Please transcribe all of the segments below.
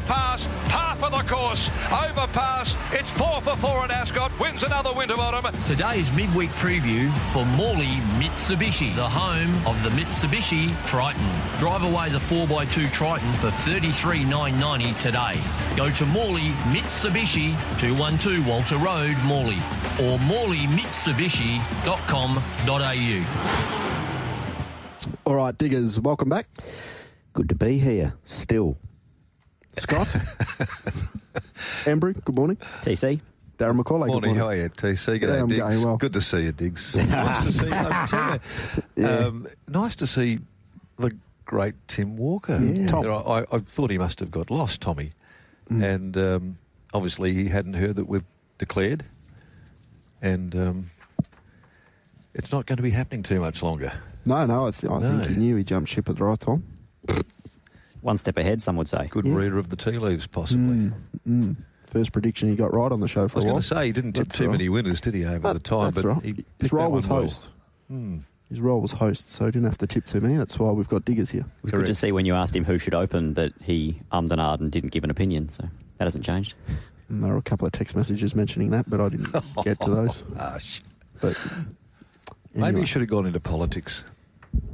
pass, par for the course, overpass. It's 4 for 4 at Ascot, wins another Winterbottom. Today's midweek preview for Morley Mitsubishi, the home of the Mitsubishi Triton. Drive away the 4x2 Triton for $33,990 today. Go to Morley Mitsubishi, 212 Walter Road, Morley, or morleymitsubishi.com.au. All right, Diggers, welcome back. Good to be here, still. Scott? Embry, good morning. TC. Darren McCauley, Morning, good morning. how are you, TC? G'day, I'm Diggs. going well. Good to see you, Diggs. Nice to see you. Nice to see the great Tim Walker. Yeah. Tom. I thought he must have got lost, Tommy. And obviously he hadn't heard that we've declared. And it's not going to be happening too much longer. No, I think he knew he jumped ship at the right time. One step ahead, some would say. Good reader of the tea leaves, possibly. First prediction he got right on the show for a while. I was going to say, he didn't tip too many winners, did he, over the time? That's but right. His role was host. His role was host, so he didn't have to tip too many. That's why we've got Diggers here. It was good to see when you asked him who should open that he ummed and ahed and didn't give an opinion, so that hasn't changed. And there were a couple of text messages mentioning that, but I didn't get to those. But maybe anyway. he should have gone into politics.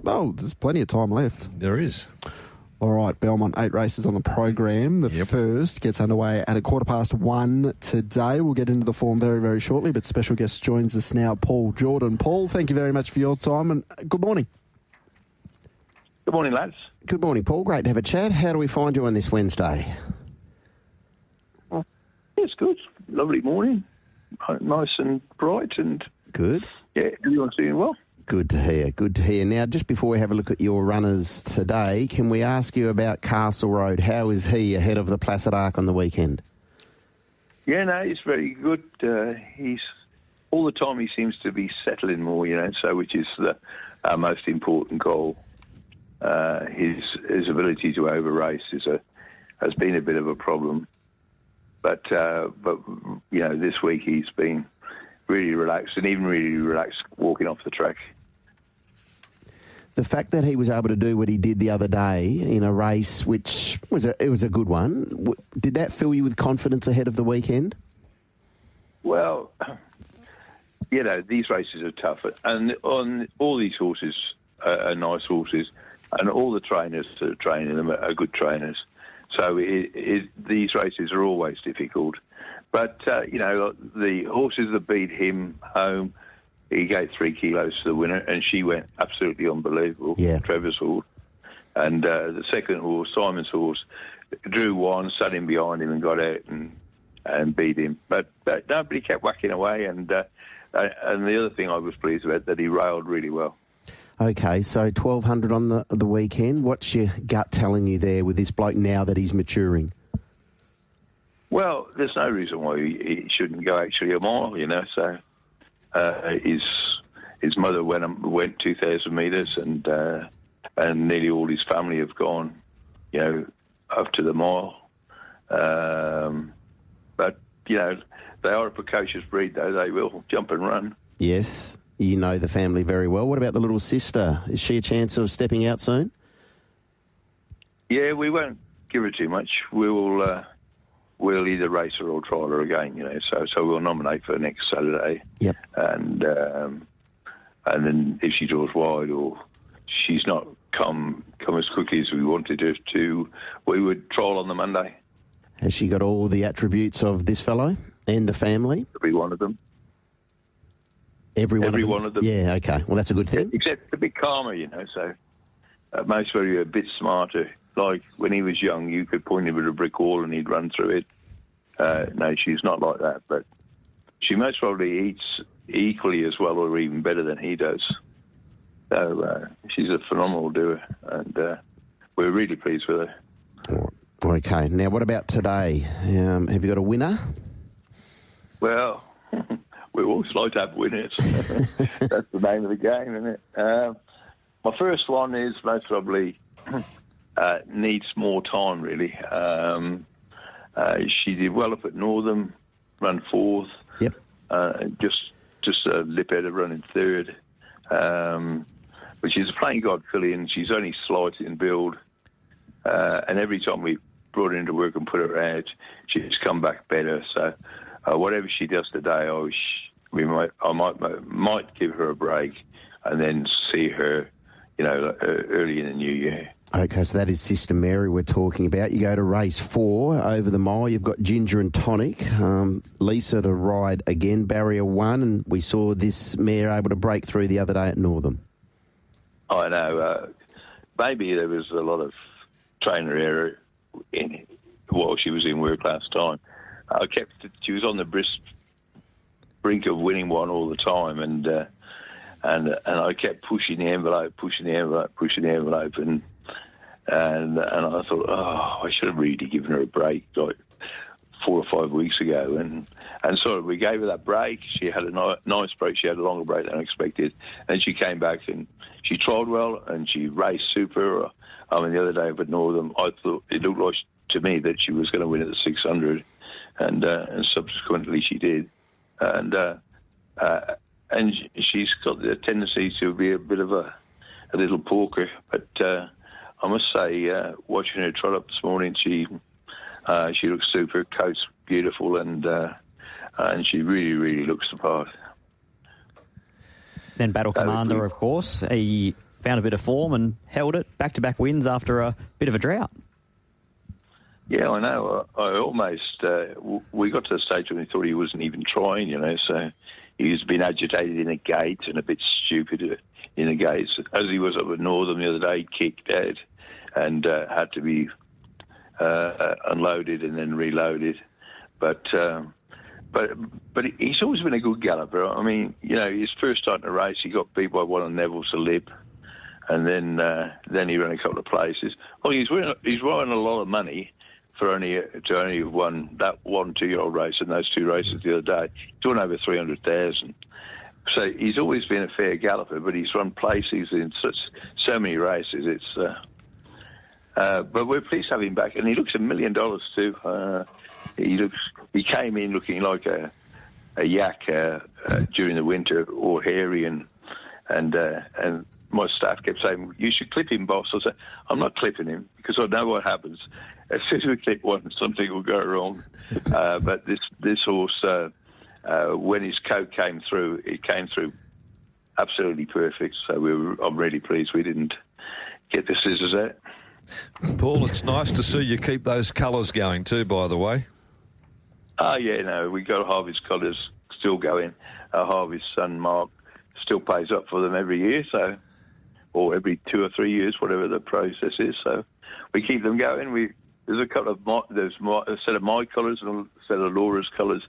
Oh, there's plenty of time left. There is. All right, Belmont, 8 races on the program. The first gets underway at 1:15 today. We'll get into the form very, very shortly, but special guest joins us now, Paul Jordan. Paul, thank you very much for your time, and good morning. Good morning, lads. Good morning, Paul. Great to have a chat. How do we find you on this Wednesday? It's good. Lovely morning. Nice and bright, and good. Yeah, everyone's doing well. Good to hear, good to hear. Now, just before we have a look at your runners today, can we ask you about Castle Road? How is he ahead of the Placid Arc on the weekend? Yeah, no, he's very good. He's all the time he seems to be settling more, so which is our most important goal. His ability to over race has been a bit of a problem, but this week he's been really relaxed, and even really relaxed walking off the track. The fact that he was able to do what he did the other day in a race, which was a good one, did that fill you with confidence ahead of the weekend? Well, these races are tough, and on all these horses are nice horses, and all the trainers that are training them are good trainers. So these races are always difficult. But, the horses that beat him home, he gave 3 kilos to the winner, and she went absolutely unbelievable. Yeah. Trevor's horse. And the second horse, Simon's horse, drew one, sat him behind him and got out and beat him. But nobody kept whacking away. And the other thing I was pleased about, that he railed really well. Okay, so 1,200 on the weekend. What's your gut telling you there with this bloke now that he's maturing? Well, there's no reason why he shouldn't go actually a mile, So his mother went 2,000 metres, and nearly all his family have gone, up to the mile. But they are a precocious breed, though. They will jump and run. Yes, you know the family very well. What about the little sister? Is she a chance of stepping out soon? Yeah, we won't give her too much. We'll either race her or trial her again, So we'll nominate for next Saturday. Yep. And then if she draws wide or she's not come as quickly as we wanted her to, we would trial on the Monday. Has she got all the attributes of this fellow and the family? Every one of them. Every one of them. Yeah. Okay. Well, that's a good thing. Except a bit calmer, So most of you are a bit smarter. Like when he was young, you could point him at a brick wall and he'd run through it. No, she's not like that, but she most probably eats equally as well or even better than he does. So she's a phenomenal doer, and we're really pleased with her. Okay, now what about today? Have you got a winner? Well, we always like to have winners. That's the name of the game, isn't it? My first one is most probably... needs more time, really. She did well up at Northam, run 4th. Yep. Just a lip out of running 3rd. But she's a playing god filly, and she's only slight in build. And every time we brought her into work and put her out, she's come back better. So whatever she does today, I might give her a break and then see her, early in the new year. Okay, so that is Sister Mary we're talking about. You go to race 4 over the mile. You've got Ginger and Tonic. Lisa to ride again, barrier 1, and we saw this mare able to break through the other day at Northam. I know. Maybe there was a lot of trainer error while she was in work last time. She was on the brink of winning one all the time, and I kept pushing the envelope, and I thought, I should have really given her a break like 4 or 5 weeks ago, and so we gave her that break. She had a nice break. She had a longer break than I expected, and she came back and she trialled well and she raced super. The other day up at Northam, I thought it looked like to me that she was going to win at the 600, and subsequently she did, and she's got the tendency to be a bit of a little porker, but I must say, watching her trot up this morning, she looks super. Coat's beautiful, and she really, really looks the part. Then Battle Commander, of course, he found a bit of form and held it. Back-to-back wins after a bit of a drought. Yeah, I know. I almost we got to the stage when we thought he wasn't even trying, so he's been agitated in a gate and a bit stupid in the gates. As he was up at Northam the other day, he kicked out and had to be unloaded and then reloaded. But he's always been a good galloper. I mean, his first start in a race, he got beat by one on Neville's lip, and then he ran a couple of places. Well, he's won a lot of money to only have won that 1-2-year-old race and those 2 races the other day. He's won over 300,000. So he's always been a fair galloper, but he's run places in so many races. It's but we're pleased to have him back, and he looks $1 million too. He came in looking like a yak during the winter, all hairy, and my staff kept saying, "You should clip him, boss." I said, "I'm not clipping him because I know what happens. As soon as we clip one, something will go wrong." But this horse, when his coat came through, it came through absolutely perfect. So I'm really pleased we didn't get the scissors out. Paul, it's nice to see you keep those colours going too, by the way. Oh, yeah, no, we got Harvey's colours still going. Harvey's son, Mark, still pays up for them every year, or every 2 or 3 years, whatever the process is. So we keep them going. There's a couple of a set of my colours and a set of Laura's colours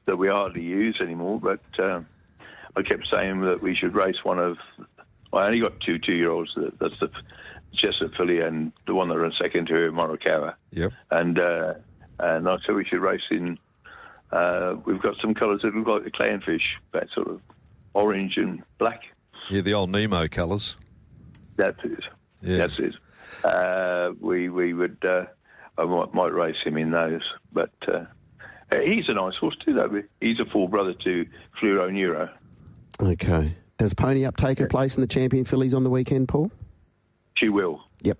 that we hardly use anymore. But I kept saying that we should race one of. I only got 2 2-year-olds. That's the Jessup filly and the one that ran second to her, Morikawa. Yep. And I said we should race in. We've got some colours that look like the clownfish, that sort of orange and black. Yeah, the old Nemo colours. That's it. Yeah. That's it. We would. I might race him in those, but he's a nice horse too, though. He's a full brother to Fluoro Neuro. Okay. Does Pony Up take her place in the champion fillies on the weekend, Paul? She will. Yep.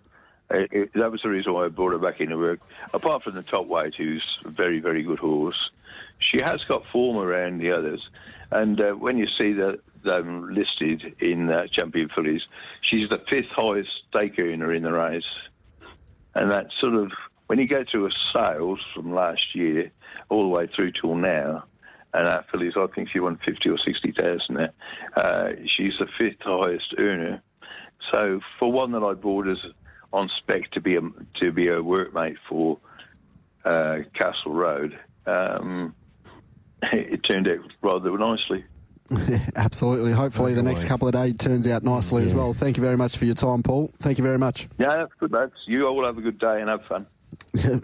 That was the reason why I brought her back into work. Apart from the top weight, who's a very, very good horse, she has got form around the others. And when you see them listed in champion fillies, she's the 5th highest stake earner in the race. And that sort of, when you go through her sales from last year all the way through till now, and our fillies, I think she won 50 or 60,000 there. She's the 5th highest earner. So for one that I bought as on spec to be a workmate for Castle Road, it turned out rather nicely. Absolutely. Hopefully the next couple of days turns out nicely as well. Thank you very much for your time, Paul. Thank you very much. Yeah, that's good, lads. You all have a good day and have fun.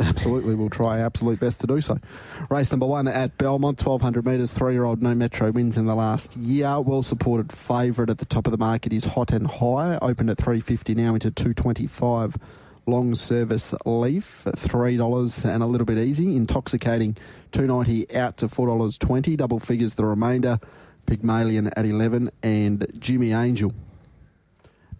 Absolutely. We'll try our absolute best to do so. Race number 1 at Belmont, 1,200 metres, 3-year-old No Metro wins in the last year. Well-supported favourite at the top of the market is Hot and High, opened at $3.50 now into $2.25. Long Service Leaf, $3 and a little bit easy. Intoxicating, $2.90 out to $4.20. Double figures the remainder. Pygmalion at 11 and Jimmy Angel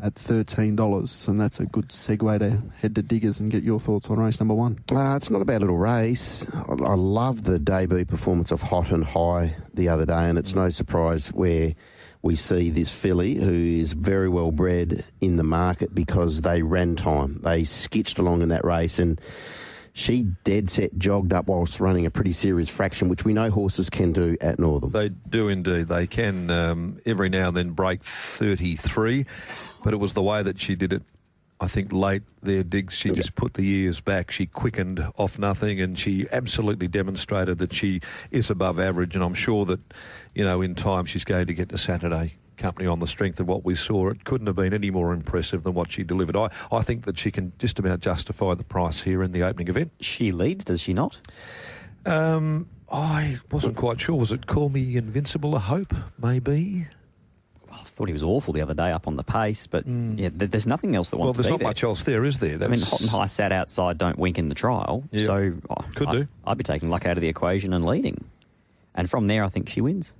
at $13, and that's a good segue to head to Diggers and get your thoughts on race number 1. It's not a bad little race. I love the debut performance of Hot and High the other day, and it's no surprise where we see this filly who is very well bred in the market because they ran time. They skitched along in that race, and she dead set jogged up whilst running a pretty serious fraction, which we know horses can do at Northern. They do indeed. They can every now and then break 33, but it was the way that she did it, I think, late there, Diggs. She just put the years back. She quickened off nothing, and she absolutely demonstrated that she is above average, and I'm sure that, in time she's going to get to Saturday Company on the strength of what we saw. It couldn't have been any more impressive than what she delivered. I think that she can just about justify the price here in the opening event. She leads, does she not? I wasn't quite sure. Was it Call Me Invincible a hope, maybe? I thought he was awful the other day up on the pace, but there's nothing else that wants to be there. Well, there's not much else there, is there? I mean, Hot and High sat outside, don't wink in the trial, so could do. I'd be taking luck out of the equation and leading. And from there, I think she wins.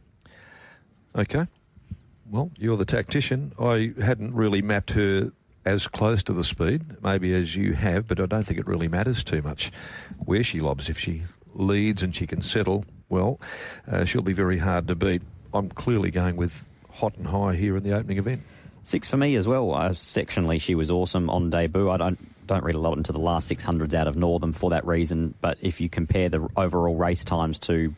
Okay. Well, you're the tactician. I hadn't really mapped her as close to the speed, maybe as you have, but I don't think it really matters too much where she lobs. If she leads and she can settle, well, she'll be very hard to beat. I'm clearly going with Hot and High here in the opening event. 6 for me as well. Sectionally, she was awesome on debut. I don't read a lot into the last 600s out of Northern for that reason, but if you compare the overall race times to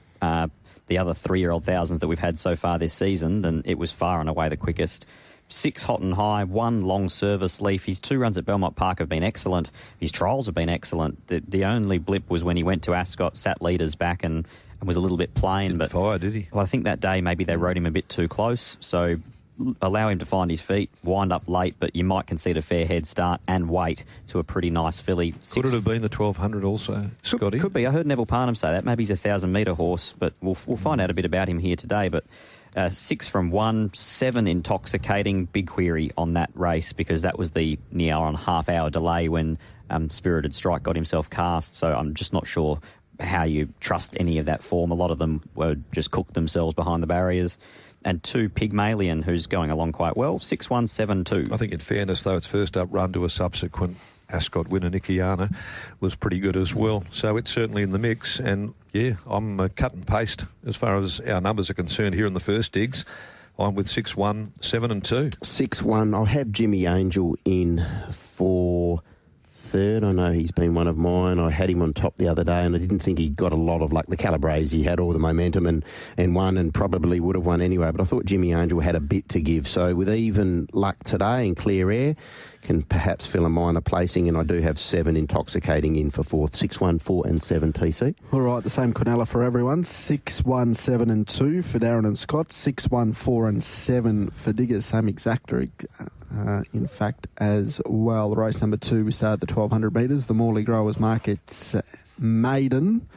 the other 3-year-old thousands that we've had so far this season, then it was far and away the quickest. 6 Hot and High, 1 long service leaf. His 2 runs at Belmont Park have been excellent. His trials have been excellent. The only blip was when he went to Ascot, sat leaders back and was a little bit plain. Didn't fire, did he? Well, I think that day maybe they rode him a bit too close, so allow him to find his feet, wind up late, but you might concede a fair head start and wait to a pretty nice filly. Could it have been the 1200 also, Scotty? Could be. I heard Neville Parnham say that. Maybe he's a 1,000-metre horse, but we'll find out a bit about him here today. But 6 from 1, 7 intoxicating. Big query on that race because that was the near on half-hour delay when Spirited Strike got himself cast. So I'm just not sure how you trust any of that form. A lot of them were just cooked themselves behind the barriers. And 2 Pygmalion, who's going along quite well, 6-1-7-2. I think in fairness, though, its first up run to a subsequent Ascot winner, Nikiana, was pretty good as well. So it's certainly in the mix. And, I'm cut and paste as far as our numbers are concerned here in the first Digs. I'm with 6-1-7-2. 6-1. I'll have Jimmy Angel in for third. I know he's been one of mine. I had him on top the other day, and I didn't think he got a lot of luck. The Calabrese, he had all the momentum and won, and probably would have won anyway. But I thought Jimmy Angel had a bit to give. So with even luck today and clear air, can perhaps fill a minor placing, and I do have 7 intoxicating in for fourth. 6-1, 4 and 7 TC. All right, the same Quinella for everyone. 6-1, 7 and 2 for Darren and Scott. 6-1, 4 and 7 for Diggers. Same exact in fact, as well. Race number 2, we start at the 1,200 metres. The Morley Growers Market's maiden.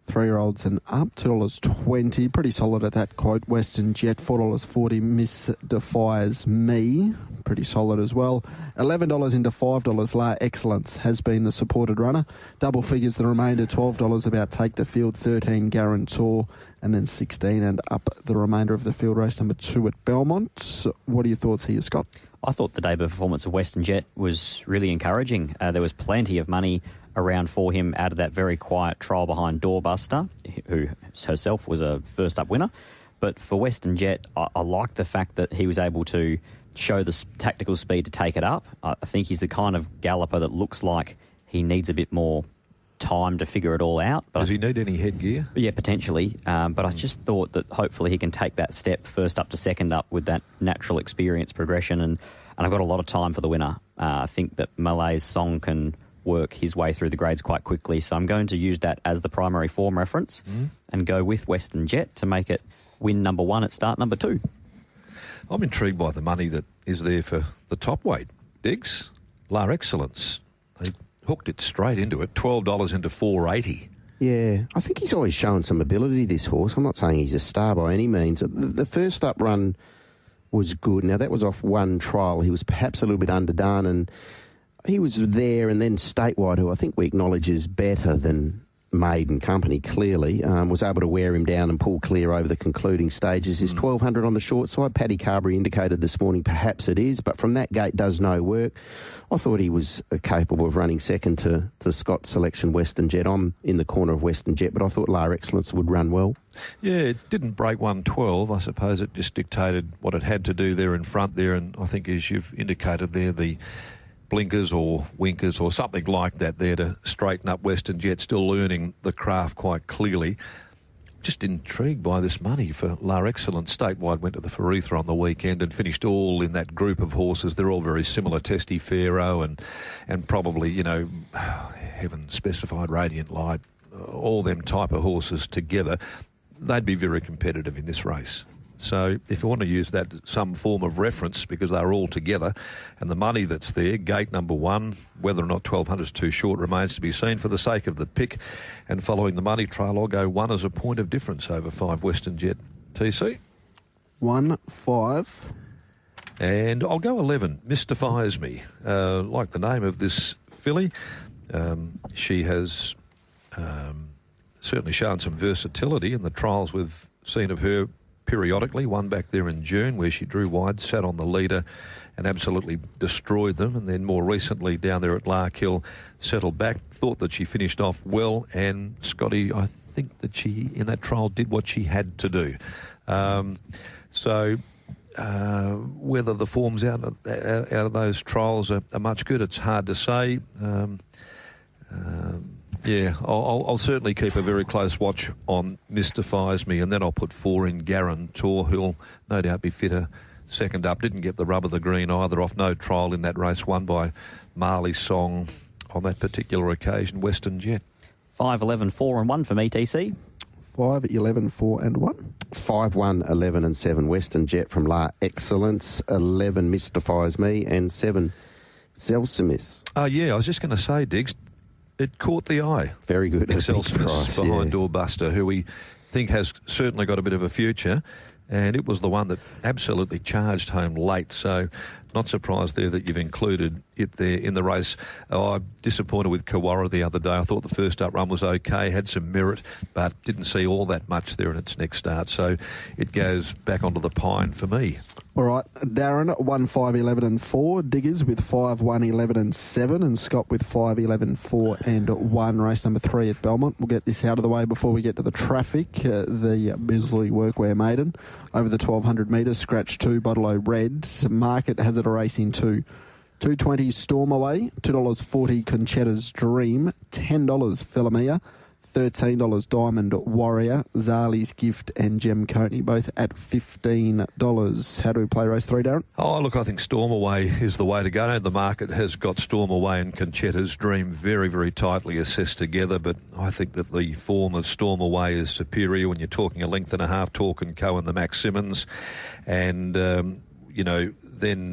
3-year-olds and up, $2.20. Pretty solid at that quote. Western Jet, $4.40. Miss Defies Me, pretty solid as well. $11 into $5. La Excellence has been the supported runner. Double figures the remainder, $12 about Take the Field, 13 Guarantor, and then 16 and up the remainder of the field. Race number 2 at Belmont. What are your thoughts here, Scott? I thought the debut performance of Western Jet was really encouraging. There was plenty of money around for him out of that very quiet trial behind Doorbuster, who herself was a first-up winner. But for Western Jet, I like the fact that he was able to show the tactical speed to take it up. I think he's the kind of galloper that looks like he needs a bit more time to figure it all out. But does he need any headgear? Yeah, potentially. But I just thought that hopefully he can take that step first up to second up with that natural experience progression. And I've got a lot of time for the winner. I think that Malay's Song can work his way through the grades quite quickly. So I'm going to use that as the primary form reference and go with Western Jet to make it win number 1 at start number 2. I'm intrigued by the money that is there for the top weight. Diggs, La Excellence. They hooked it straight into it, $12 into $4.80. Yeah, I think he's always shown some ability, this horse. I'm not saying he's a star by any means. The first up run was good. Now, that was off one trial. He was perhaps a little bit underdone, and he was there, and then Statewide, who I think we acknowledge is better than maiden company, clearly, was able to wear him down and pull clear over the concluding stages. Is 1,200 on the short side? Paddy Carberry indicated this morning perhaps it is, but from that gate does no work. I thought he was capable of running second to the Scott selection Western Jet. I'm in the corner of Western Jet, but I thought La Excellence would run well. Yeah, it didn't break 112. I suppose it just dictated what it had to do there in front there, and I think as you've indicated there, the blinkers or winkers or something like that there to straighten up Western Jet, still learning the craft quite clearly. Just intrigued by this money for La Excellence. Statewide went to the Faritha on the weekend and finished all in that group of horses. They're all very similar, Testy Pharaoh and probably, Heaven Specified, Radiant Light, all them type of horses together. They'd be very competitive in this race. So if you want to use that some form of reference, because they're all together, and the money that's there, gate number 1, whether or not 1,200 is too short remains to be seen. For the sake of the pick and following the money trail, I'll go 1 as a point of difference over 5 Western Jet. TC? 1, 5. And I'll go 11, Mystifies Me. Like the name of this filly, she has certainly shown some versatility in the trials we've seen of her periodically. One back there in June where she drew wide, sat on the leader and absolutely destroyed them, and then more recently down there at Larkhill settled back. Thought that she finished off well, and Scotty, I think that she in that trial did what she had to do. Whether the forms out of those trials are much good, it's hard to say. I'll certainly keep a very close watch on Mystifies Me, and then I'll put 4 in Guarantor, who'll no doubt be fitter second up. Didn't get the rub of the green either, off no trial in that race, won by Marley Song on that particular occasion. Western Jet. 5, 11, 4 and 1 for me, TC. 5, 11, 4 and 1. 5, 1, 11 and 7 Western Jet from La Excellence. 11 Mystifies Me, and 7 Zelsimis. I was just going to say, Diggs, it caught the eye. Very good. Excelsius behind Doorbuster, who we think has certainly got a bit of a future, and it was the one that absolutely charged home late. So not surprised there that you've included it there in the race. I'm disappointed with Kawara the other day. I thought the first up run was okay, had some merit, but didn't see all that much there in its next start. So it goes back onto the pine for me. All right, Darren, 1, 5, 11 and 4. Diggers with 5, 1, 11 and 7. And Scott with 5, 11, 4 and 1. Race number 3 at Belmont. We'll get this out of the way before we get to the traffic. The Bisley Workwear Maiden. Over the 1,200 metres, scratch 2, Bottle-O Red. Market has it a race in 2. $2.20 Storm Away, $2.40 Conchetta's Dream, $10 Philemia, $13 Diamond Warrior, Zali's Gift and Gem Coatney, both at $15. How do we play race 3, Darren? Oh, look, I think Storm Away is the way to go. The market has got Storm Away and Conchetta's Dream very, very tightly assessed together, but I think that the form of Storm Away is superior when you're talking a length and a half, Talk and Co and the Max Simmons. And, then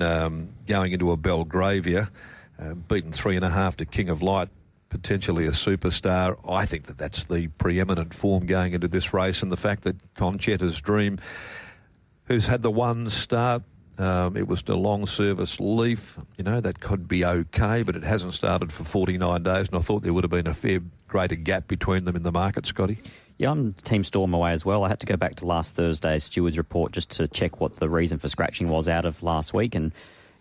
going into a Belgravia, beaten 3.5 to King of Light, potentially a superstar. I think that that's the preeminent form going into this race, and the fact that Conchetta's Dream, who's had the one start, it was the long service Leaf, that could be okay, but it hasn't started for 49 days, and I thought there would have been a fair greater gap between them in the market, Scotty. Yeah, I'm Team Storm Away as well. I had to go back to last Thursday's Stewards report just to check what the reason for scratching was out of last week, and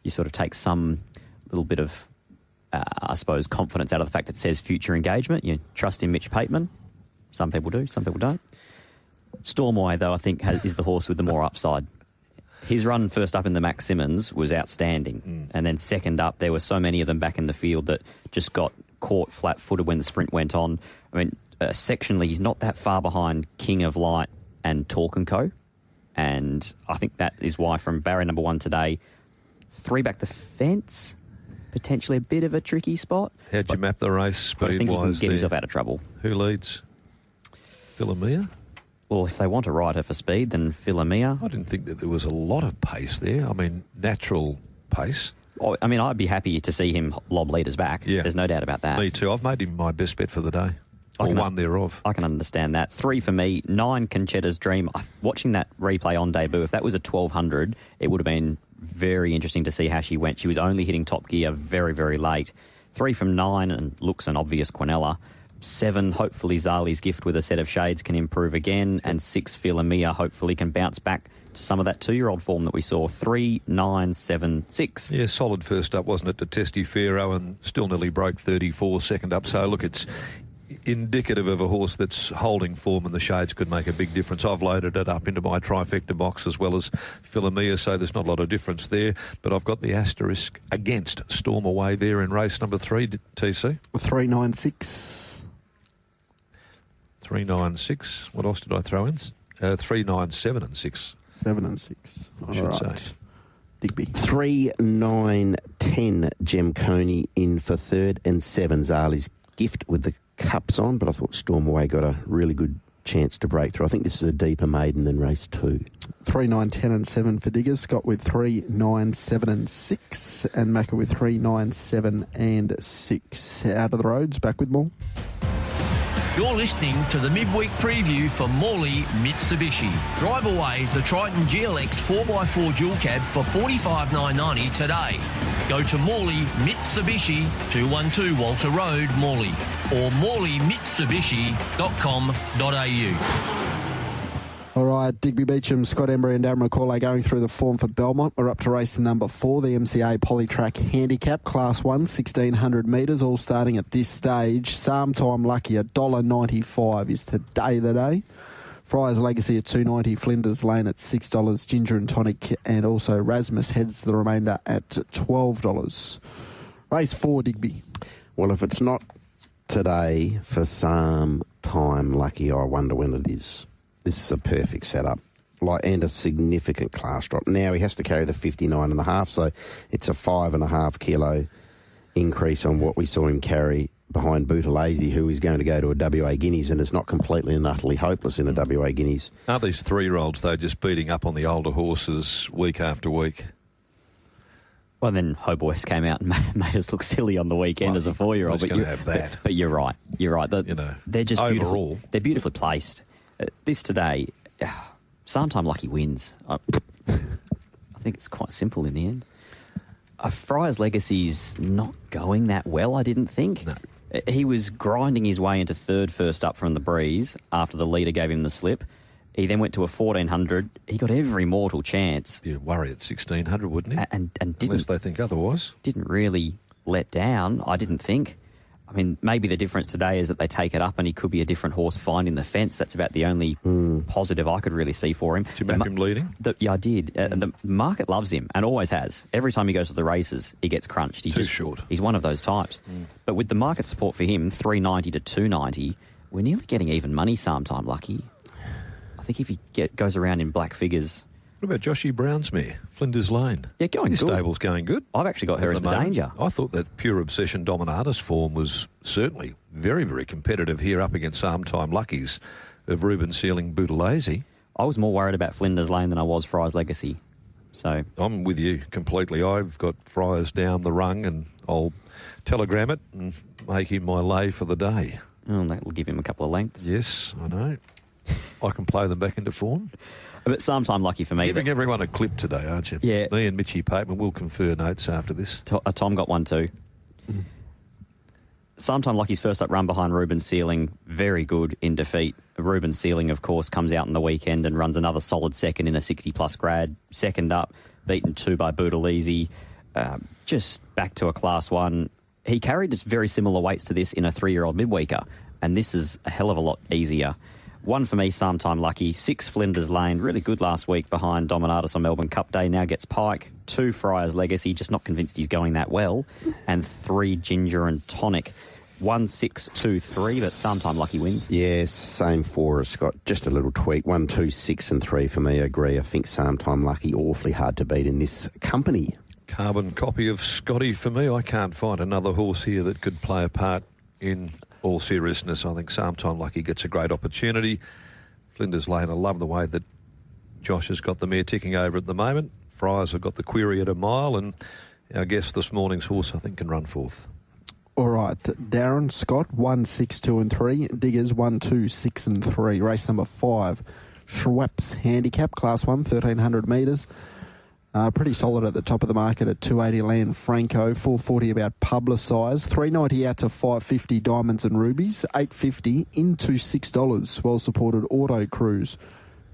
you sort of take some little bit of confidence out of the fact it says future engagement. You trust in Mitch Pateman. Some people do, some people don't. Storm Away, though, I think is the horse with the more upside. His run first up in the Max Simmons was outstanding. And then second up, there were so many of them back in the field that just got caught flat-footed when the sprint went on. I mean, sectionally, he's not that far behind King of Light and Talk and Co. And I think that is why from barrier number 1 today, 3 back the fence, potentially a bit of a tricky spot. How'd you map the race speed-wise? I think he can get himself out of trouble. Who leads? Philemia? Well, if they want to ride her for speed, then Philemia. I didn't think that there was a lot of pace there. I mean, natural pace. I mean, I'd be happy to see him lob leaders back. Yeah. There's no doubt about that. Me too. I've made him my best bet for the day. Or one thereof. I can understand that. 3 for me, 9 Conchetta's Dream. Watching that replay on debut, if that was a 1,200, it would have been very interesting to see how she went. She was only hitting top gear very, very late. 3 from 9, and looks an obvious Quinella. 7, hopefully Zali's Gift with a set of shades can improve again, and 6, Philemia hopefully can bounce back to some of that 2-year-old form that we saw. 3, 9, 7, 6. Yeah, solid first up, wasn't it, to Testy Pharaoh, and still nearly broke 34 second up. So, look, it's indicative of a horse that's holding form, and the shades could make a big difference. I've loaded it up into my trifecta box as well as Philemia, so there's not a lot of difference there. But I've got the asterisk against Storm Away there in race number 3, TC. 396. 396. What else did I throw in? 397 and 6. 7 and 6. I should say. Digby. 3, 9, 10, Gem Coney in for third, and 7, Zali's Gift with the cups on, but I thought Storm Away got a really good chance to break through. I think this is a deeper maiden than race 2. 3, 9, 10 and 7 for Diggers. Scott with 3, 9, 7 and 6. And Macca with 3, 9, 7 and 6. Out of the roads, back with more. You're listening to the midweek preview for Morley Mitsubishi. Drive away the Triton GLX 4x4 dual cab for $45,990 today. Go to Morley Mitsubishi, 212 Walter Road, Morley, or morleymitsubishi.com.au. All right, Digby Beecham, Scott Embry and Darren McCauley going through the form for Belmont. We're up to race number 4, the MCA Polytrack Handicap, Class 1, 1,600 metres, all starting at this stage. Sometime Lucky, $1.95 is today the day. Friars Legacy at $2.90, Flinders Lane at $6, Ginger and Tonic, and also Rasmus heads the remainder at $12. Race 4, Digby. Well, if it's not today for some time Lucky, I wonder when it is. This is a perfect setup, and a significant class drop. Now he has to carry the 59.5, so it's a 5.5 kilo increase on what we saw him carry behind Boutalese, who is going to go to a WA Guineas and is not completely and utterly hopeless in a WA Guineas. Are these 3-year-olds, though, just beating up on the older horses week after week? Well, then Hoboyce came out and made us look silly on the weekend as a 4-year-old. But have that. But you're right. You're right. They're just overall beautiful. They're beautifully placed. This today, Sometime Lucky wins. I think it's quite simple in the end. Friars Legacy's not going that well, I didn't think. No. He was grinding his way into third first up from the breeze after the leader gave him the slip. He then went to a 1,400. He got every mortal chance. You'd worry at 1,600, wouldn't he? And didn't, unless they think otherwise. Didn't really let down, I didn't think. I mean, maybe the difference today is that they take it up and he could be a different horse finding the fence. That's about the only positive I could really see for him. Did you back him leading? Yeah, I did. The market loves him and always has. Every time he goes to the races, he gets crunched. Too short. He's one of those types. But with the market support for him, 390 to 290, we're nearly getting even money Sometime Lucky. I think if he goes around in black figures... What about Joshy Brown's mare, Flinders Lane? Yeah, going His good. stable's going good. I've actually got her as the danger. I thought that Pure Obsession Dominatus form was certainly very, very competitive here up against Sometime Luckies of Ruben Sealing Boutalese. I was more worried about Flinders Lane than I was Friars Legacy. So I'm with you completely. I've got Friars down the rung and I'll telegram it and make him my lay for the day. Oh, that will give him a couple of lengths. Yes, I know. I can play them back into form. But Sometime Lucky for me. Giving everyone a clip today, aren't you? Yeah. Me and Mitchie Pateman will confer notes after this. Tom got one too. Sometime Lucky's first up run behind Ruben Sealing, very good in defeat. Ruben Sealing, of course, comes out on the weekend and runs another solid second in a 60-plus grad. Second up, beaten 2 by Boutalese. Just back to a Class 1. He carried very similar weights to this in a 3-year-old midweeker, and this is a hell of a lot easier. 1 for me, Sometime Lucky. 6, Flinders Lane. Really good last week behind Dominatus on Melbourne Cup Day. Now gets Pike. 2, Friars Legacy. Just not convinced he's going that well. And 3, Ginger and Tonic. 1, 6, 2, 3, but Sometime Lucky wins. Yes, same for us, Scott. Just a little tweak. 1, 2, 6 and 3 for me. I agree. I think Sometime Lucky awfully hard to beat in this company. Carbon copy of Scotty for me. I can't find another horse here that could play a part in all seriousness. I think Sometime Lucky gets a great opportunity. Flinders Lane, I love the way that Josh has got the mare ticking over at the moment. Friars have got the query at a mile, and our guest this morning's horse, I think, can run forth. All right, Darren, Scott, 1, 6, 2 and 3. Diggers, 1, 2, 6 and 3. Race number 5, Schweppes Handicap, Class 1, 1,300 metres. Pretty solid at the top of the market at 280 Land Franco, 440 about Publicise, 390 out to 550 Diamonds and Rubies, 850 into $6. Well supported Auto Cruise,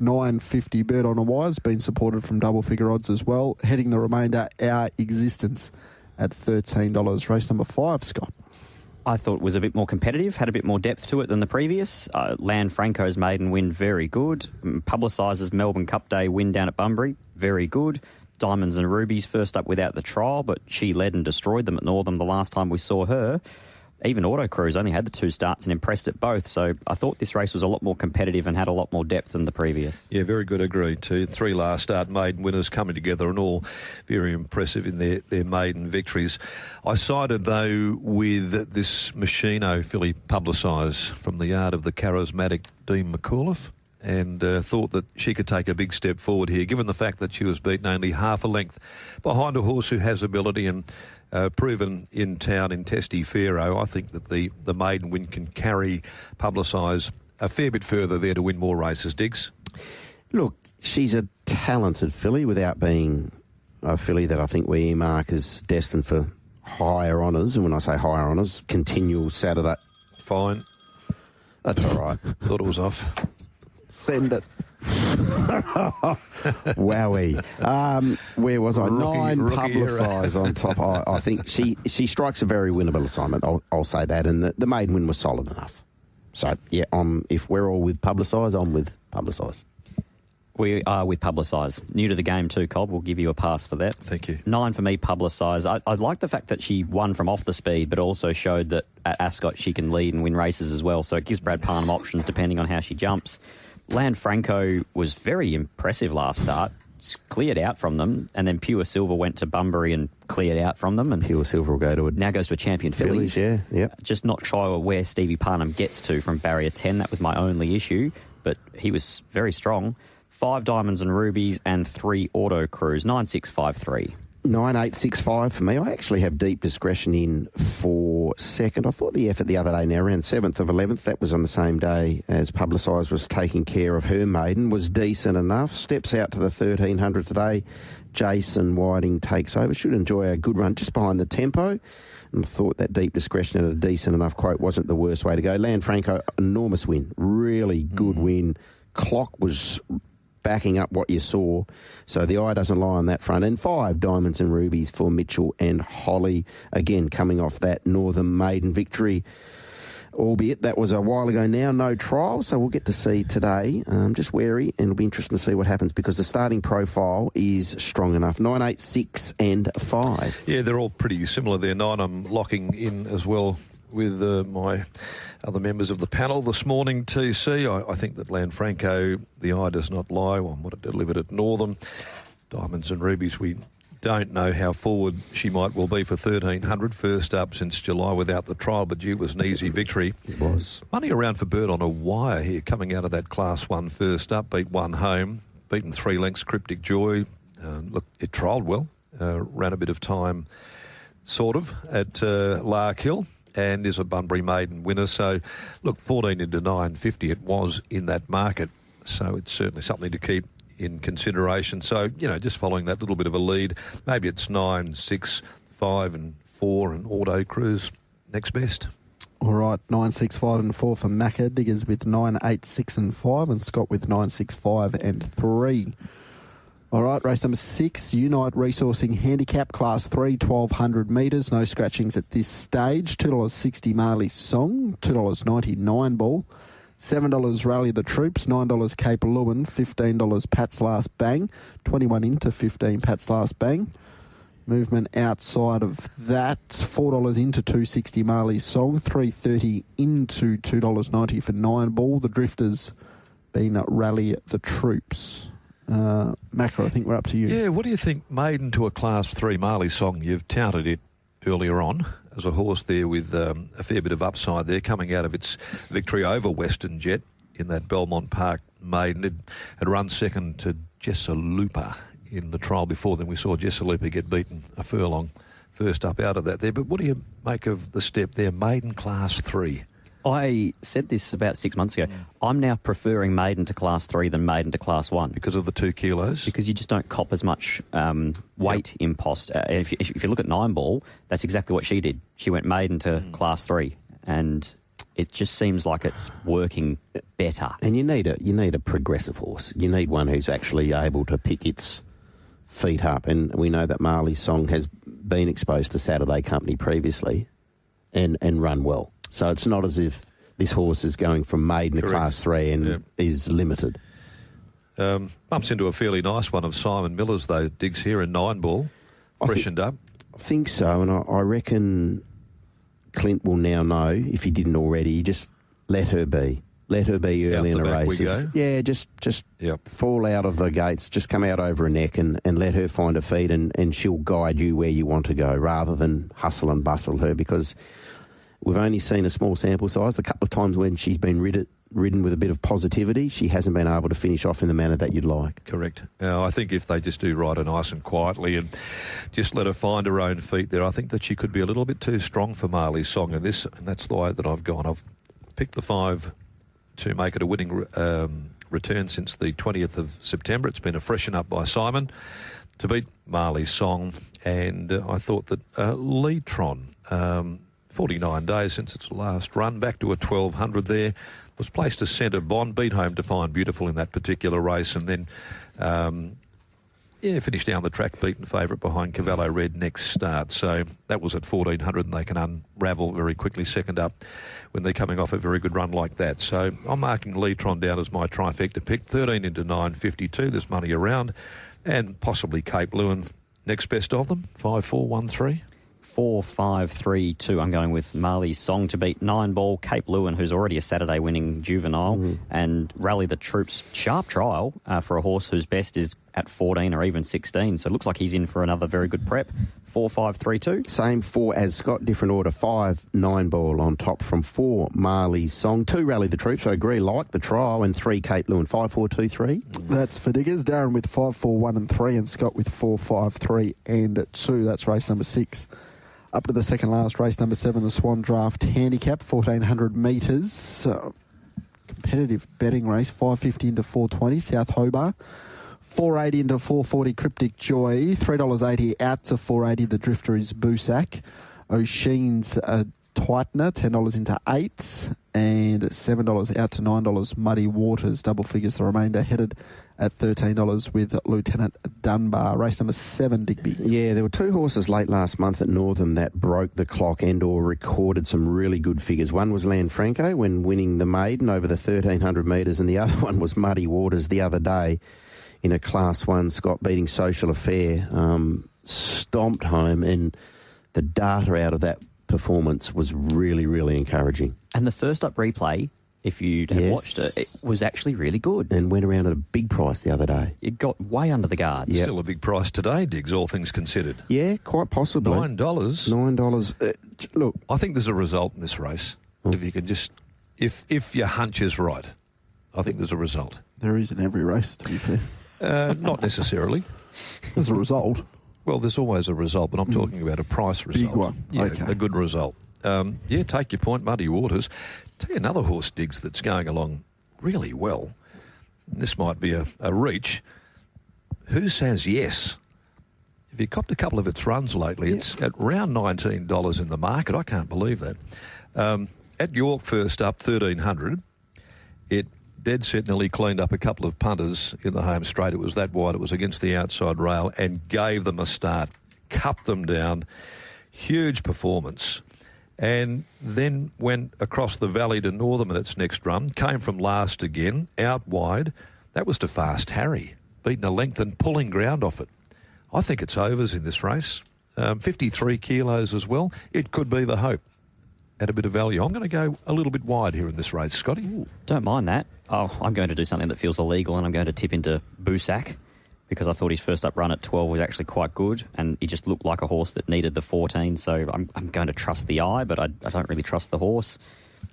950 Bird on a Wire's been supported from double figure odds as well. Heading the remainder, Our Existence at $13. Race number 5, Scott. I thought it was a bit more competitive, had a bit more depth to it than the previous. Land Franco's maiden win, very good. Publicise's Melbourne Cup Day win down at Bunbury, very good. Diamonds and Rubies first up without the trial, but she led and destroyed them at Northam the last time we saw her. Even Auto Cruise only had the 2 starts and impressed at both, so I thought this race was a lot more competitive and had a lot more depth than the previous. Yeah, very good, agreed too. 3 last start maiden winners coming together and all very impressive in their maiden victories. I sided, though, with this Machino filly Publicise from the yard of the charismatic Dean McAuliffe, and thought that she could take a big step forward here, given the fact that she was beaten only half a length behind a horse who has ability and proven in town in Testaferro. I think that the maiden win can carry Publicise a fair bit further there to win more races, Diggs. Look, she's a talented filly without being a filly that I think we earmark as destined for higher honours. And when I say higher honours, continual Saturday. Fine. That's all right. Thought it was off. Send it. Wowie. Where was I? Rookie 9 Publicise on top. I think she strikes a very winnable assignment. I'll say that. And the maiden win was solid enough. So, yeah, if we're all with Publicise, I'm with Publicise. We are with Publicise. New to the game too, Cobb. We'll give you a pass for that. Thank you. 9 for me, Publicise. I like the fact that she won from off the speed, but also showed that at Ascot she can lead and win races as well. So it gives Brad Parnham options depending on how she jumps. Land Franco was very impressive last start. Cleared out from them, and then Pure Silver went to Bunbury and cleared out from them. And Pure Silver will go to it. Now goes to a Champion Fillies. Yeah, yep. Just not sure where Stevie Parnham gets to from barrier 10. That was my only issue, but he was very strong. 5 Diamonds and Rubies and 3 Auto Cruise, 9653. 9865 for me. I actually have deep discretion in for second. I thought the effort the other day, now around 7th of 11th, that was on the same day as Publicise was taking care of her maiden, was decent enough. Steps out to the 1300 today. Jason Whiting takes over. Should enjoy a good run just behind the tempo. And thought that deep discretion at a decent enough quote wasn't the worst way to go. Land Franco, enormous win. Really good win. Clock was backing up what you saw, so the eye doesn't lie on that front. And 5 Diamonds and Rubies for Mitchell and Holly, again coming off that Northern maiden victory, albeit that was a while ago now, no trial, so we'll get to see today. Just wary, and it'll be interesting to see what happens because the starting profile is strong enough. 9, 8, 6 and 5. Yeah, they're all pretty similar there. 9 I'm locking in as well with my other members of the panel this morning, TC. I think that Land Franco, the eye does not lie on what it delivered at Northern. Diamonds and Rubies, we don't know how forward she might well be for 1300. First up since July without the trial, but it was an easy victory. It was. Money around for Bird on a Wire here, coming out of that Class 1 first up, beat 1 home, beaten 3 lengths, Cryptic Joy. Look, it trialled well, ran a bit of time, sort of, at Larkhill. And is a Bunbury maiden winner. So, look, 14 into 950 it was in that market. So it's certainly something to keep in consideration. So, just following that little bit of a lead, maybe it's 9, 6, 5 and 4 and Auto Cruise next best. All right, 9, 6, 5 and 4 for Macca. Diggers with 9, 8, 6 and 5 and Scott with 9, 6, 5 and 3. All right, race number 6, Unite Resourcing Handicap, Class 3, 1,200 metres. No scratchings at this stage. $2.60 Marley's Song, $2.90 9 Ball, $7 Rally the Troops, $9 Cape Lewin, $15 Pat's Last Bang, 21 into 15 Pat's Last Bang. Movement outside of that, $4 into $2.60 Marley's Song, $3.30 into $2.90 for 9 Ball. The Drifters being Rally the Troops. Macca, I think we're up to you. Yeah, what do you think, maiden to a Class 3 Marley Song? You've touted it earlier on as a horse there with a fair bit of upside there, coming out of its victory over Western Jet in that Belmont Park maiden. It had run second to Jessaloopa in the trial before. Then we saw Jessaloopa get beaten a furlong first up out of that there. But what do you make of the step there, maiden Class 3? I said this about 6 months ago. I'm now preferring maiden to Class 3 than maiden to Class 1. Because of the 2 kilos? Because you just don't cop as much weight impost. If you look at 9 Ball, that's exactly what she did. She went maiden to Class 3, and it just seems like it's working better. And you need a progressive horse. You need one who's actually able to pick its feet up. And we know that Marley's Song has been exposed to Saturday Company previously and run well. So it's not as if this horse is going from maiden to Class 3 and is limited. Bumps into a fairly nice one of Simon Miller's, though, Diggs here in 9 Ball, freshened up. I think so, and I reckon Clint will now know, if he didn't already, just let her be. Let her be early in the races. Yeah, just fall out of the gates, just come out over her neck and let her find her feet, and she'll guide you where you want to go rather than hustle and bustle her, because we've only seen a small sample size. A couple of times when she's been ridden with a bit of positivity, she hasn't been able to finish off in the manner that you'd like. Correct. Now, I think if they just do ride her nice and quietly and just let her find her own feet there, I think that she could be a little bit too strong for Marley's Song in this, and that's the way that I've gone. I've picked the 5 to make it a winning return since the 20th of September. It's been a freshen up by Simon to beat Marley's Song, and I thought that Leetron, 49 days since its last run, back to a 1200 there, was placed as centre bond, beat home to Find Beautiful in that particular race, and then finished down the track, beaten favourite behind Cavallo Red next start. So that was at 1400, and they can unravel very quickly second up when they're coming off a very good run like that. So I'm marking Leetron down as my trifecta pick, 13 into 9.52. There's money around, and possibly Cape Lewin next best of them, 5-4-1-3. 4-5-3-2. I'm going with Marley's Song to beat 9 Ball, Cape Lewin, who's already a Saturday winning juvenile, and Rally the Troops. Sharp trial for a horse whose best is at 14 or even 16. So it looks like he's in for another very good prep. 4-5-3-2. Same 4 as Scott, different order. 5 9 Ball on top from 4 Marley's Song. 2 Rally the Troops, I agree, like the trial, and 3 Cape Lewin. 5-4-2-3. That's for Diggers. Darren with 5-4-1-3 and Scott with 4-5-3-2. That's race number 6. Up to the second last, race number 7, the Swan Draft Handicap, 1,400 metres. Competitive betting race, 5.50 into 4.20, South Hobart. 4.80 into 4.40, Cryptic Joy. $3.80 out to 4.80, the Drifter is Boosack. O'Sheen's Tightener, $10 into 8. And $7 out to $9, Muddy Waters. Double figures, the remainder headed at $13 with Lieutenant Dunbar. Race number 7, Digby. Yeah, there were 2 horses late last month at Northam that broke the clock and or recorded some really good figures. One was Lanfranco when winning the maiden over the 1,300 metres, and the other one was Muddy Waters the other day in a Class 1, Scott beating Social Affair. Stomped home, and the data out of that performance was really, really encouraging. And the first up replay, if you had watched it, it was actually really good. And went around at a big price the other day. It got way under the guard. Yep. Still a big price today, Diggs, all things considered. Yeah, quite possibly. $9. $9. Look, I think there's a result in this race. If you can just, if your hunch is right, I think there's a result. There is in every race, to be fair. Not necessarily. There's a result. Well, there's always a result, but I'm talking about a price result. Big one. Yeah, okay. A good result. Take your point, Muddy Waters. Tell you another horse, Diggs, that's going along really well. This might be a reach. Who Says Yes? If you copped a couple of its runs lately, it's at around $19 in the market. I can't believe that. At York first up, 1,300. It dead set nearly cleaned up a couple of punters in the home straight. It was that wide. It was against the outside rail and gave them a start, cupped them down. Huge performance. And then went across the valley to Northam in its next run. Came from last again, out wide. That was to Fast Harry, beating a length and pulling ground off it. I think it's overs in this race. 53 kilos as well. It could be the hope at a bit of value. I'm going to go a little bit wide here in this race, Scotty. Ooh, don't mind that. I'm going to do something that feels illegal, and I'm going to tip into Boosack, because I thought his first up run at 12 was actually quite good, and he just looked like a horse that needed the 14, so I'm going to trust the eye, but I don't really trust the horse.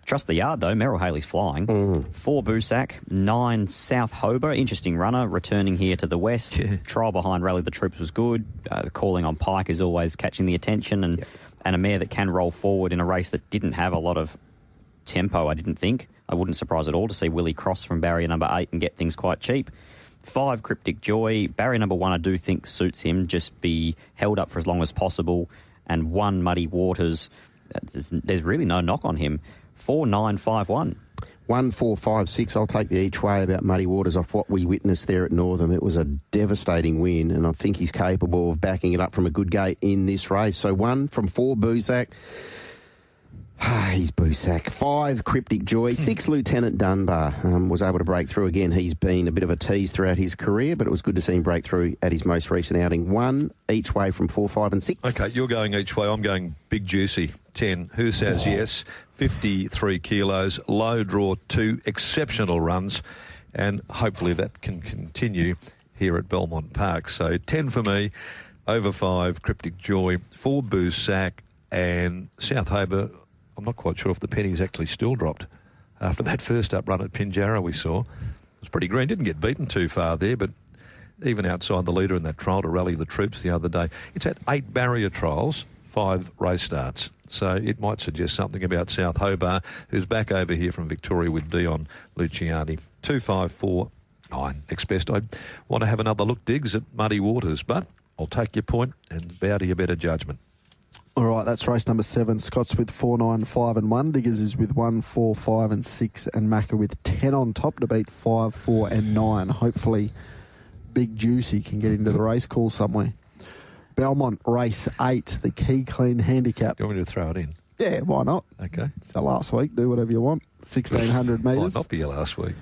Trust the yard, though. Merrill Haley's flying. 4 Boosack, 9 South Hobart. Interesting runner, returning here to the west. Yeah. Trial behind Rally the Troops was good. Calling on Pike is always catching the attention, and a mare that can roll forward in a race that didn't have a lot of tempo, I didn't think. I wouldn't surprise at all to see Willie cross from barrier number 8 and get things quite cheap. 5, Cryptic Joy. Barrier number 1, I do think suits him. Just be held up for as long as possible. And 1, Muddy Waters. There's really no knock on him. 4, 9, 5, 1. 1, 4, 5, 6. I'll take the each way about Muddy Waters off what we witnessed there at Northam. It was a devastating win, and I think he's capable of backing it up from a good gate in this race. So 1 from 4, Boosack. He's Boosack. 5, Cryptic Joy. 6, Lieutenant Dunbar was able to break through again. He's been a bit of a tease throughout his career, but it was good to see him break through at his most recent outing. 1 each way from 4, 5 and 6. Okay, you're going each way. I'm going Big Juicy. 10. Who says yes? 53 kilos. Low draw 2. Exceptional runs. And hopefully that can continue here at Belmont Park. So 10 for me. Over 5, Cryptic Joy. 4, Boosack. And South Hobart. I'm not quite sure if the pennies actually still dropped after that first up run at Pinjarra we saw. It was pretty green. Didn't get beaten too far there, but even outside the leader in that trial to rally the troops the other day. It's at 8 barrier trials, 5 race starts. So it might suggest something about South Hobart, who's back over here from Victoria with Dion Luciani. 2, 5, 4, 9. Next best. I want to have another look, Diggs, at Muddy Waters, but I'll take your point and bow to your better judgment. All right, that's race number 7. Scott's with 4, 9, 5 and 1. Diggers is with 1, 4, 5 and 6. And Macca with 10 on top to beat 5, 4 and 9. Hopefully Big Juicy can get into the race call somewhere. Belmont race 8, the Key Clean handicap. You want me to throw it in? Yeah, why not? Okay. So last week, do whatever you want. 1,600 metres. Might not be your last week.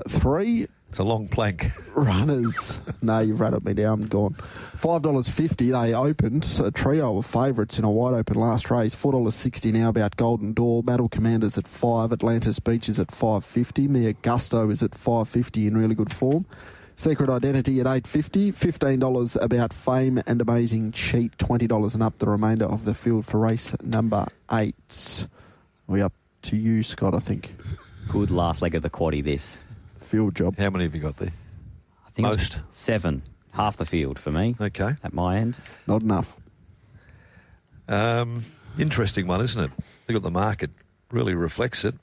3 It's a long plank. runners. No, you've rattled me down. Gone. $5.50. They opened a trio of favourites in a wide open last race. $4.60 now about Golden Door. Battle Commanders at 5. Atlantis Beach is at $5.50. Mia Gusto is at $5.50 in really good form. Secret Identity at $8.50. $15 about Fame and Amazing Cheat. $20 and up the remainder of the field for race number 8. We up to you, Scott, I think. Good last leg of the quaddie, this. Field job. How many have you got there? I think Most? it was 7. Half the field for me. Okay. At my end. Not enough. Interesting one, isn't it? Look at the market. Really reflects it.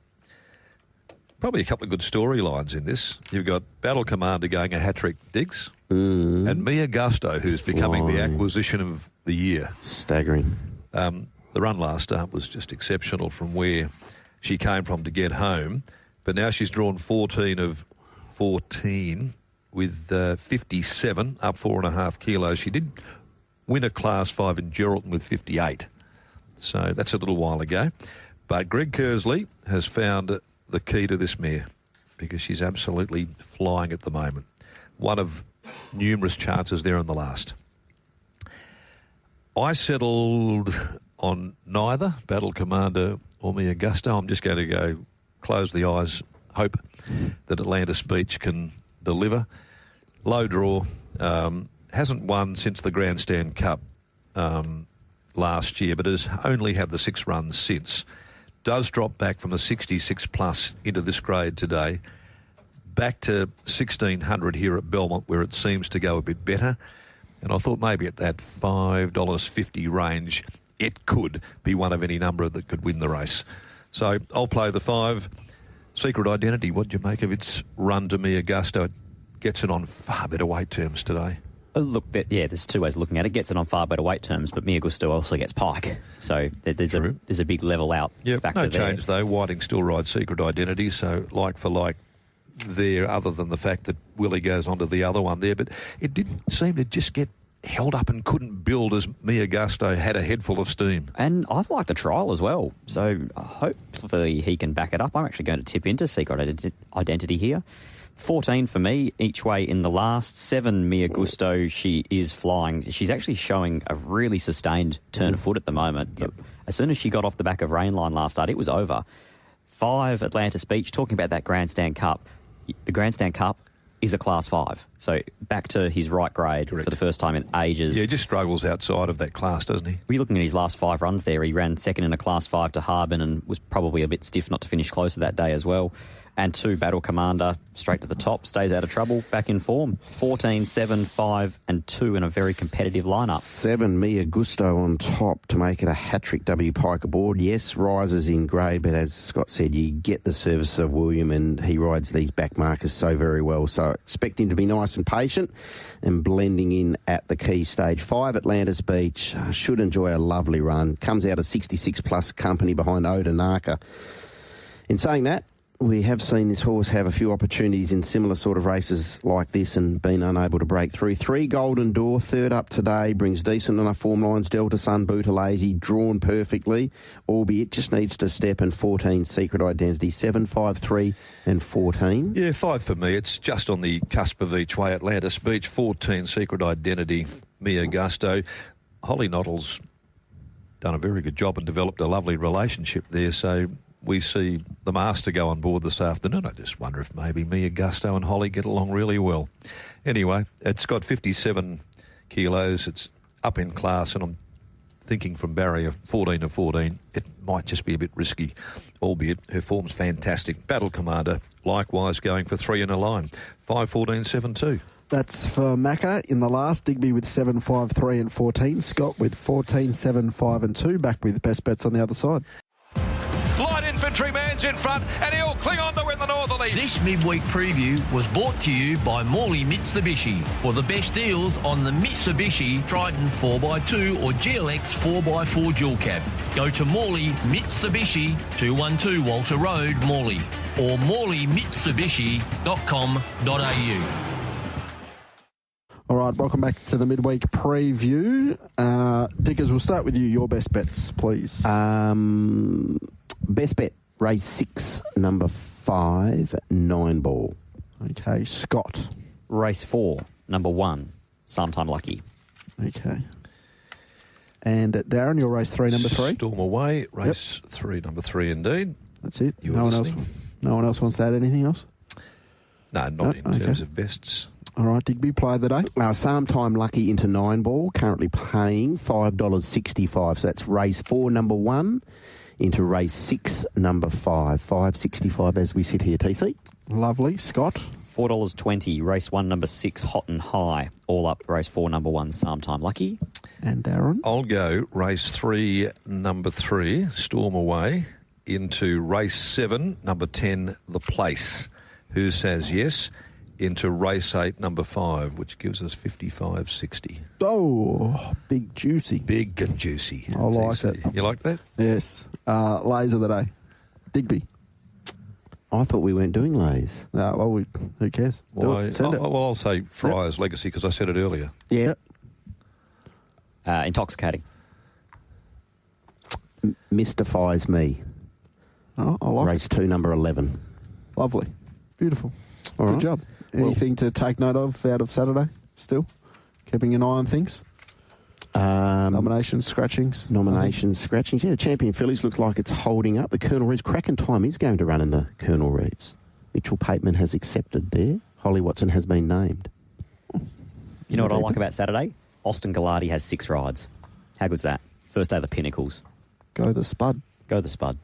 Probably a couple of good storylines in this. You've got Battle Commander going a hat-trick, Diggs, and Mia Gusto, who's becoming the acquisition of the year. Staggering. The run last start was just exceptional from where she came from to get home. But now she's drawn 14 of 14 with 57, up 4.5 kilos. She did win a Class 5 in Geraldton with 58. So that's a little while ago. But Greg Kersley has found the key to this mare because she's absolutely flying at the moment. One of numerous chances there in the last. I settled on neither Battle Commander or Mia Gusto. I'm just going to go close the eyes, hope that Atlantis Beach can deliver. Low draw, hasn't won since the Grandstand Cup last year, but has only had the 6 runs since. Does drop back from the 66 plus into this grade today, back to 1,600 here at Belmont, where it seems to go a bit better. And I thought maybe at that $5.50 range, it could be one of any number that could win the race. So I'll play the 5. Secret Identity, what'd you make of its run to Mia Gusto? It gets it on far better weight terms today. Look, there's 2 ways of looking at it. Gets it on far better weight terms, but Mia Gusto also gets Pike. So there's a big level out factor no there. change though. Whiting still rides Secret Identity, so like for like there, other than the fact that Willie goes on to the other one there. But it did seem to just get held up and couldn't build as Mia Gusto had a head full of steam. And I like the trial as well, so hopefully he can back it up. I'm actually going to tip into Secret Identity here. 14 for me, each way in the last. 7, Mia Gusto, she is flying. She's actually showing a really sustained turn of foot at the moment. Yep. As soon as she got off the back of Rainline last start, it was over. 5, Atlantis Beach, talking about that Grandstand Cup. The Grandstand Cup is a Class 5. So back to his right grade for the first time in ages. Yeah, he just struggles outside of that class, doesn't he? We're looking at his last 5 runs there. He ran second in a Class 5 to Harbin and was probably a bit stiff not to finish closer that day as well. And 2, Battle Commander, straight to the top, stays out of trouble, back in form. 14, 7, 5 and 2 in a very competitive lineup. 7, Mia Gusto on top to make it a hat-trick W Pike aboard. Yes, rises in grade, but as Scott said, you get the service of William and he rides these back markers so very well. So expect him to be nice and patient and blending in at the key stage. 5, Atlantis Beach, should enjoy a lovely run. Comes out of 66-plus company behind Odanaka. In saying that, we have seen this horse have a few opportunities in similar sort of races like this and been unable to break through. 3, Golden Door, third up today, brings decent enough form lines. Delta Sun, Bootalese, drawn perfectly, albeit just needs to step. And 14, Secret Identity. 7, 5, 3 and 14. Yeah, 5 for me. It's just on the cusp of each way. Atlantis Beach, 14, Secret Identity, Mia Gusto. Holly Noddle's done a very good job and developed a lovely relationship there, so we see the master go on board this afternoon. I just wonder if maybe Mia Gusto and Holly get along really well. Anyway, it's got 57 kilos. It's up in class, and I'm thinking from barrier 14 to 14, it might just be a bit risky, albeit her form's fantastic. Battle Commander, likewise, going for 3 in a line. 5, 14, 7, 2. That's for Macca in the last. Digby with 7, 5, 3 and 14. Scott with 14, 7, 5 and 2. Back with best bets on the other side. Light infantryman's in front, and he'll cling on to win the Northerly. This midweek preview was brought to you by Morley Mitsubishi for the best deals on the Mitsubishi Triton 4x2 or GLX 4x4 dual cab. Go to Morley Mitsubishi, 212 Walter Road, Morley, or morleymitsubishi.com.au. All right, welcome back to the midweek preview. Dickers, we'll start with you. Your best bets, please. Best bet, race 6, number 5, 9 Ball. Okay, Scott. Race 4, number 1, Sometime Lucky. Okay. And Darren, your race 3, number 3. Storm Away, race 3, number 3 indeed. That's it. You No were one else. listening? No one else wants to add anything else. No, not in terms of bests. All right, Digby, play of the day. Sometime Lucky into 9 Ball, currently paying $5.65. So that's race 4, number 1, into race 6, number 5. $5.65 as we sit here, TC. Lovely. Scott. $4.20, race 1, number 6, Hot and High. All up, race 4, number 1, Sometime Lucky. And Darren. I'll go race 3, number 3, Storm Away, into race 7, number 10, The Place. Who Says Yes? Into race 8, number 5, which gives us 55.60. Oh, big juicy. Big and juicy. I like it. You like that? Yes. Lays of the day. Digby. I thought we weren't doing lays. No, well, who cares? Do Why? it. Send it. Well, I'll say Friar's Legacy because I said it earlier. Yeah. Intoxicating. Mystifies me. Oh, I like Race 2, number 11. Lovely. Beautiful. All Good right. job. Anything to take note of out of Saturday still? Keeping an eye on things? Nominations, scratchings? Nominations, scratchings. Yeah, the Champion Fillies looks like it's holding up. The Colonel Reeves, cracking time is going to run in the Colonel Reeves. Mitchell Pateman has accepted there. Holly Watson has been named. You know what I like about Saturday? Austin Gallardi has 6 rides. How good's that? First day of the Pinnacles. Go the Spud. Go the Spud.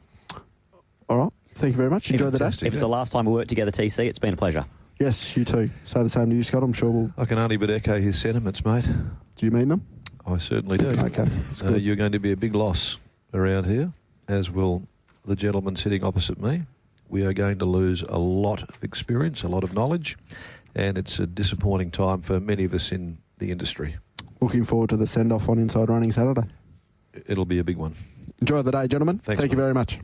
All right. Thank you very much. Enjoy the day. If it's the last time we worked together, TC, it's been a pleasure. Yes, you too. Say the same to you, Scott. I'm sure we'll... I can only but echo his sentiments, mate. Do you mean them? I certainly do. Okay. That's good. You're going to be a big loss around here, as will the gentleman sitting opposite me. We are going to lose a lot of experience, a lot of knowledge, and it's a disappointing time for many of us in the industry. Looking forward to the send-off on Inside Running Saturday. It'll be a big one. Enjoy the day, gentlemen. Thanks, Thank you mate. very much.